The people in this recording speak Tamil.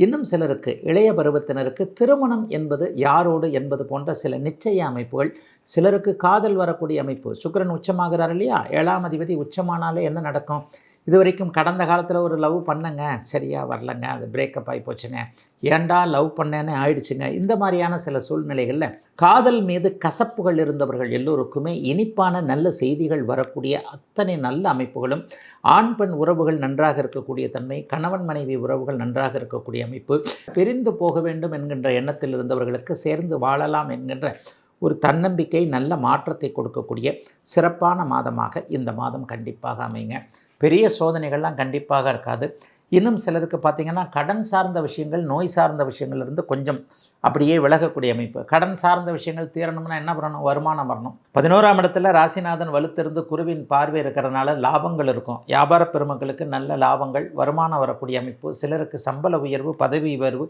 இன்னும் சிலருக்கு இளைய பருவத்தினருக்கு திருமணம் என்பது யாரோடு என்பது போன்ற சில நிச்சய அமைப்புகள், சிலருக்கு காதல் வரக்கூடிய அமைப்பு. சுக்கிரன் உச்சமாகிறார் இல்லையா? 7ஆம் அதிபதி உச்சமானாலே என்ன நடக்கும்? இதுவரைக்கும் கடந்த காலத்தில் ஒரு லவ் பண்ணங்க, சரியா வரலங்க, அது பிரேக்கப் ஆகி போச்சுங்க, ஏன்டா லவ் பண்ணேன்னு ஆயிடுச்சுங்க. இந்த மாதிரியான சில சூழ்நிலைகளில் காதல் மீது கசப்புகள் இருந்தவர்கள் எல்லோருக்குமே இனிப்பான நல்ல செய்திகள் வரக்கூடிய அத்தனை நல்ல அமைப்புகளும், ஆண் பெண் உறவுகள் நன்றாக இருக்கக்கூடிய தன்மை, கணவன் மனைவி உறவுகள் நன்றாக இருக்கக்கூடிய அமைப்பு, பிரிந்து போக வேண்டும் என்கின்ற எண்ணத்தில் இருந்தவர்களுக்கு சேர்ந்து வாழலாம் என்கின்ற ஒரு தன்னம்பிக்கை, நல்ல மாற்றத்தை கொடுக்கக்கூடிய சிறப்பான மாதமாக இந்த மாதம் கண்டிப்பாக அமைங்க. பெரிய சோதனைகள்லாம் கண்டிப்பாக இருக்காது. இன்னும் சிலருக்கு பார்த்திங்கன்னா, கடன் சார்ந்த விஷயங்கள், நோய் சார்ந்த விஷயங்கள்லேருந்து கொஞ்சம் அப்படியே விலகக்கூடிய அமைப்பு. கடன் சார்ந்த விஷயங்கள் தீரணும்னா என்ன பண்ணணும்? வருமானம் வரணும். 11ஆம் இடத்துல ராசிநாதன் வலுத்திருந்து குருவின் பார்வை இருக்கிறதுனால லாபங்கள் இருக்கும். வியாபார பெருமக்களுக்கு நல்ல லாபங்கள், வருமானம் வரக்கூடிய அமைப்பு. சிலருக்கு சம்பள உயர்வு, பதவி உயர்வு,